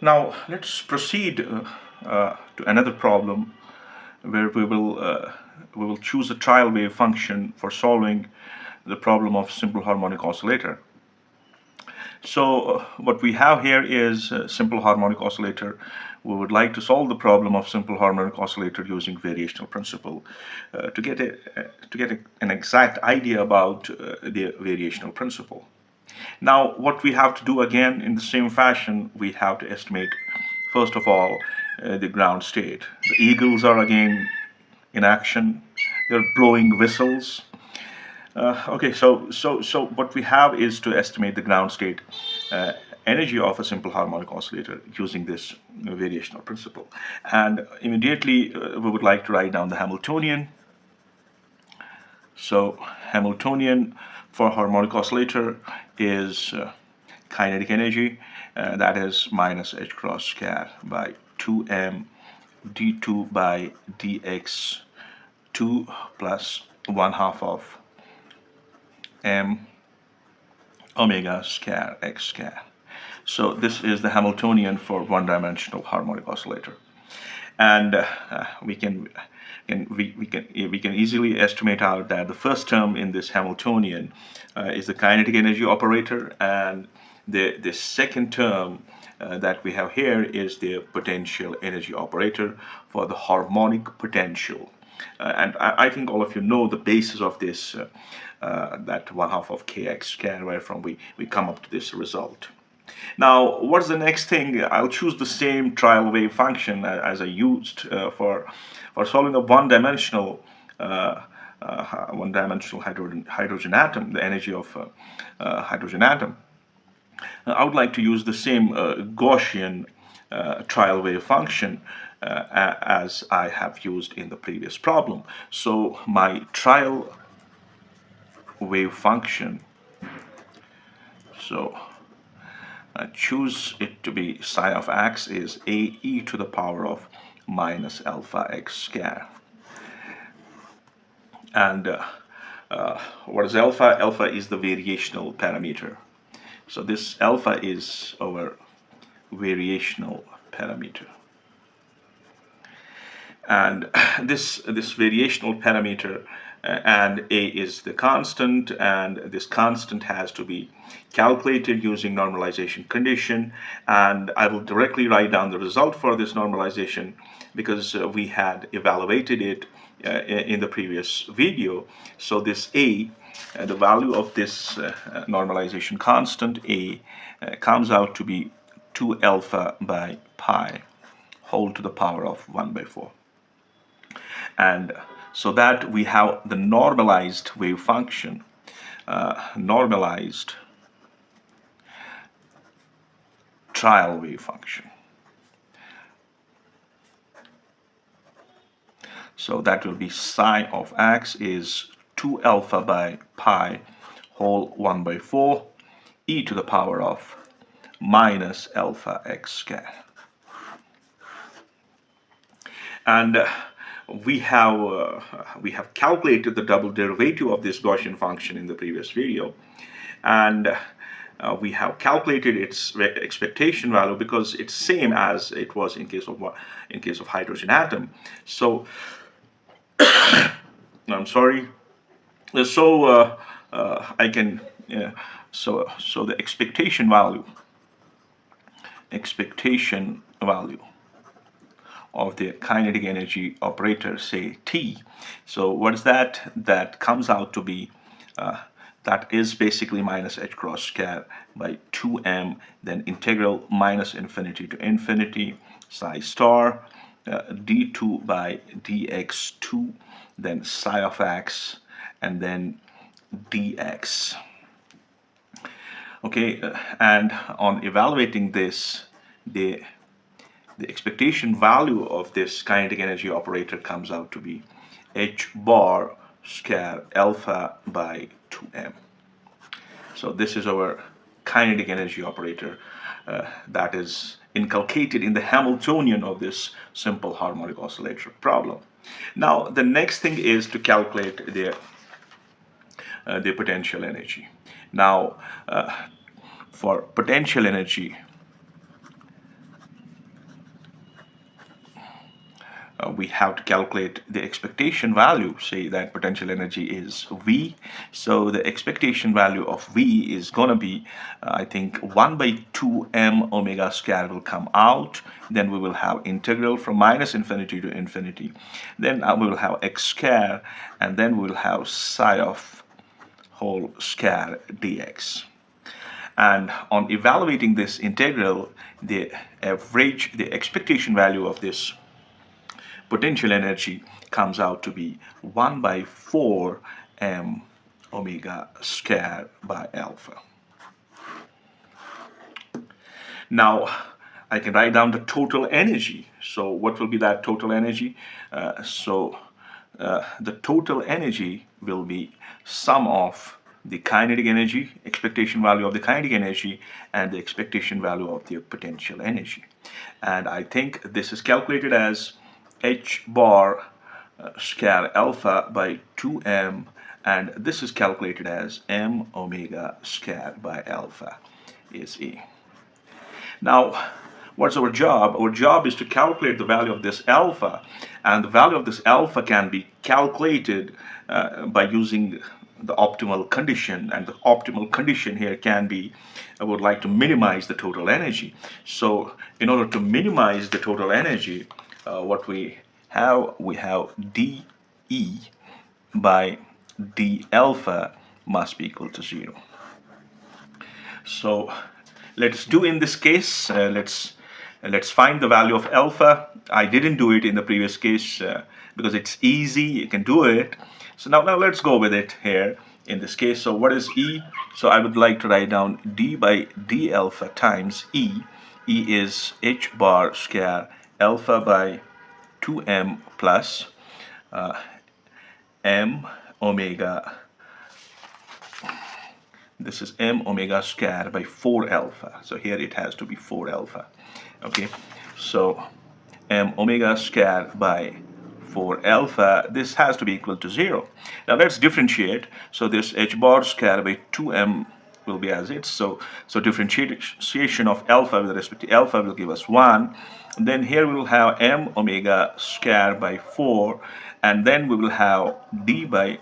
Now let's proceed to another problem where we will choose a trial wave function for solving the problem of simple harmonic oscillator. So what we have here is a simple harmonic oscillator. We would like to solve the problem of simple harmonic oscillator using variational principle to get an exact idea about the variational principle. Now, what we have to do again in the same fashion, we have to estimate, first of all, the ground state. The eagles are again in action. They're blowing whistles. Okay, so what we have is to estimate the ground state uh, energy of a simple harmonic oscillator using this variational principle. And immediately we would like to write down the Hamiltonian. So Hamiltonian for harmonic oscillator is kinetic energy, that is minus h cross square by 2m d2 by dx2 plus 1/2 of m omega square x square. So this is the Hamiltonian for one-dimensional harmonic oscillator, and we can easily estimate out that the first term in this Hamiltonian is the kinetic energy operator, and the second term that we have here is the potential energy operator for the harmonic potential. And I think all of you know the basis of this, that 1/2 of kx square, where from we come up to this result. Now, what's the next thing? I'll choose the same trial wave function as I used for solving a one-dimensional hydrogen atom, the energy of hydrogen atom. I would like to use the same Gaussian trial wave function as I have used in the previous problem. So my trial wave function, so I choose it to be psi of x is ae to the power of minus alpha x square. And what is alpha? Alpha is the variational parameter. So this alpha is our variational parameter. And this variational parameter, and a is the constant, and this constant has to be calculated using normalization condition, and I will directly write down the result for this normalization because we had evaluated it in the previous video. So this a, the value of this normalization constant a comes out to be 2 alpha by pi whole to the power of 1 by 4. And so that we have the normalized wave function, normalized trial wave function. So that will be psi of x is 2 alpha by pi whole 1 by 4 e to the power of minus alpha x square. And we have calculated the double derivative of this Gaussian function in the previous video, and we have calculated its expectation value because it's same as it was in case of hydrogen atom. So I'm sorry. So I can so the expectation value of the kinetic energy operator, say T. So what is that? That comes out to be, that is basically minus h cross square by 2m, then integral minus infinity to infinity, psi star, d2 by dx2, then psi of x, and then dx. Okay, and on evaluating this, the expectation value of this kinetic energy operator comes out to be h bar square alpha by 2m. So this is our kinetic energy operator that is inculcated in the Hamiltonian of this simple harmonic oscillator problem. Now the next thing is to calculate the potential energy. Now for potential energy, we have to calculate the expectation value. Say that potential energy is V. So the expectation value of V is going to be, I think, 1 by 2m omega square will come out. Then we will have integral from minus infinity to infinity. Then we will have x square, and then we will have psi of whole square dx. And on evaluating this integral, the expectation value of this potential energy comes out to be 1 by 4 m omega square by alpha. Now, I can write down the total energy. So what will be that total energy? The total energy will be sum of the kinetic energy, expectation value of the kinetic energy, and the expectation value of the potential energy. And I think this is calculated as h bar square alpha by 2m, and this is calculated as m omega square by alpha is E. Now, what's our job? Our job is to calculate the value of this alpha, and the value of this alpha can be calculated by using the optimal condition, and the optimal condition here can be, I would like to minimize the total energy. So in order to minimize the total energy, what we have dE by d alpha must be equal to 0. So let's do in this case, let's find the value of alpha. I didn't do it in the previous case because it's easy, you can do it. So now let's go with it here in this case. So what is E? So I would like to write down d by d alpha times E. E is h bar square alpha by 2m plus m omega. This is m omega square by 4 alpha. So here it has to be 4 alpha. Okay, so m omega square by 4 alpha, this has to be equal to 0. Now let's differentiate. So this h bar square by 2m will be as it. So differentiation of alpha with respect to alpha will give us 1. And then here we will have m omega square by 4, and then we will have d by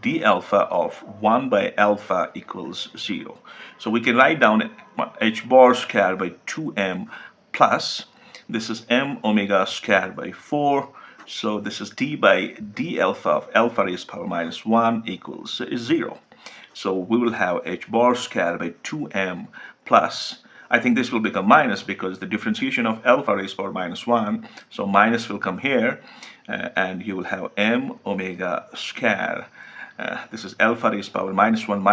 d alpha of 1 by alpha equals 0. So we can write down h bar square by 2m plus, this is m omega square by 4. So this is d by d alpha of alpha raised power minus 1 equals 0. So we will have h bar square by 2m plus, I think this will become minus because the differentiation of alpha raised power minus 1, so minus will come here, and you will have m omega square. This is alpha raised power minus 1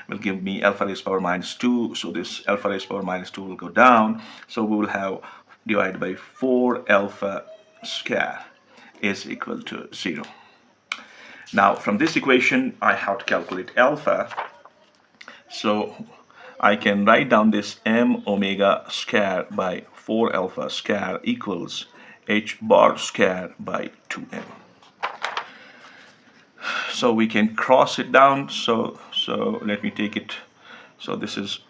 will give me alpha raised power minus 2. So this alpha raised power minus 2 will go down. So we will have divided by 4 alpha square is equal to 0. Now from this equation I have to calculate alpha. So I can write down this m omega square by 4 alpha square equals h bar square by 2m. So we can cross it down. So let me take it. So this is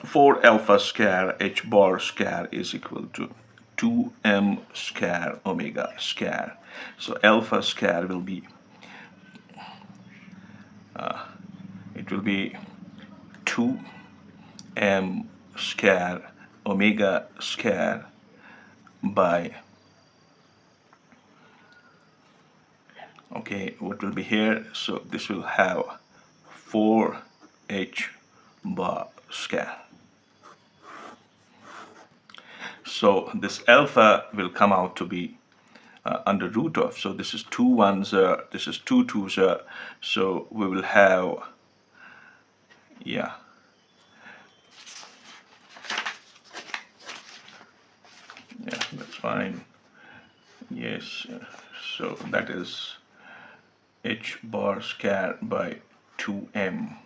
4 alpha square h bar square is equal to 2m square omega square. So alpha square will be it will be 2m square omega square by, okay, what will be here? So this will have 4h bar square. So this alpha will come out to be under root of, so this is 2 ones, this is 2 twos, so we will have, yeah, that's fine. Yes, so that is h bar square by 2m.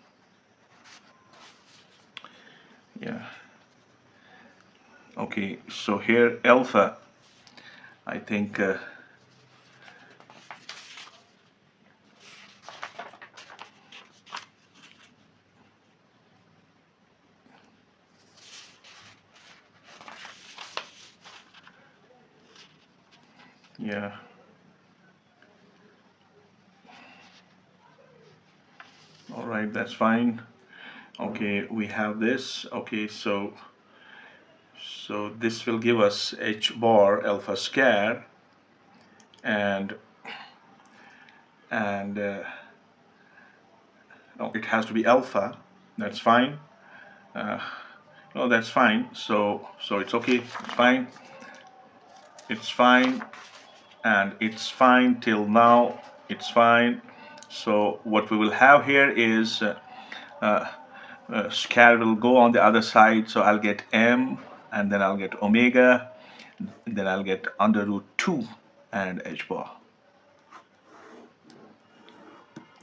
Yeah. Okay, so here alpha, I think Yeah. All right, that's fine. Okay, we have this. Okay, so this will give us h bar alpha square, and and no, it has to be alpha. That's fine. Uh, no, that's fine. So it's okay. It's fine. It's fine, and it's fine till now. It's fine. So what we will have here is square will go on the other side. So I'll get m, and then I'll get omega, and then I'll get under root 2 and h bar.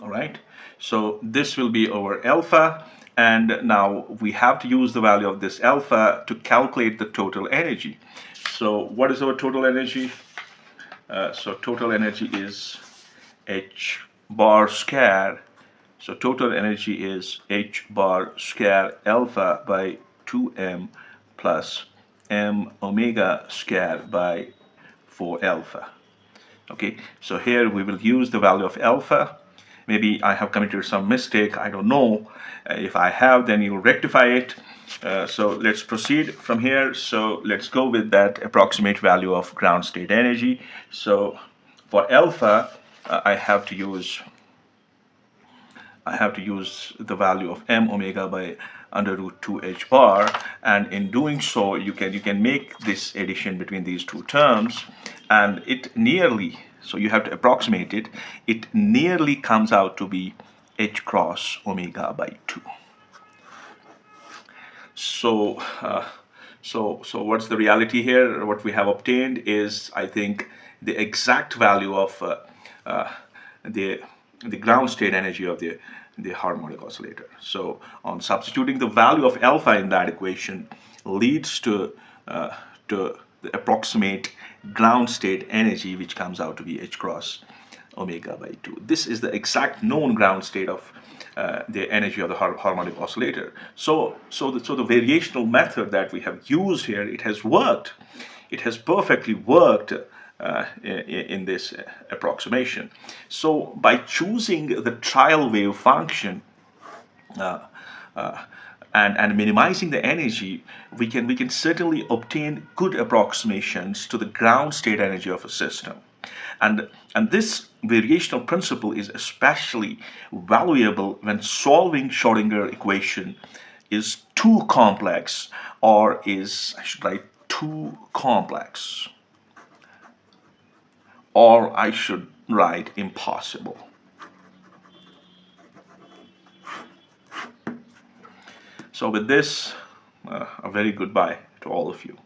All right, so this will be our alpha, and now we have to use the value of this alpha to calculate the total energy. So what is our total energy? So total energy is h bar square. So total energy is h bar square alpha by 2m plus m omega square by 4 alpha. Okay, so here we will use the value of alpha. Maybe I have committed some mistake, I don't know. If I have, then you'll rectify it. So let's proceed from here. So let's go with that approximate value of ground state energy. So for alpha, I have to use the value of m omega by under root 2 h bar, and in doing so you can make this addition between these two terms, and it nearly, so you have to approximate it, it nearly comes out to be h cross omega by 2. So so what's the reality here? What we have obtained is, I think, the exact value of the ground state energy of the harmonic oscillator. So on substituting the value of alpha in that equation leads to the approximate ground state energy, which comes out to be h cross omega by 2. This is the exact known ground state of the energy of the harmonic oscillator. So the variational method that we have used here, it has worked. It has perfectly worked in this approximation. So by choosing the trial wave function and minimizing the energy, we can certainly obtain good approximations to the ground state energy of a system. And this variational principle is especially valuable when solving Schrodinger equation is too complex, or is, I should write, too complex, or I should write impossible. So with this, a very goodbye to all of you.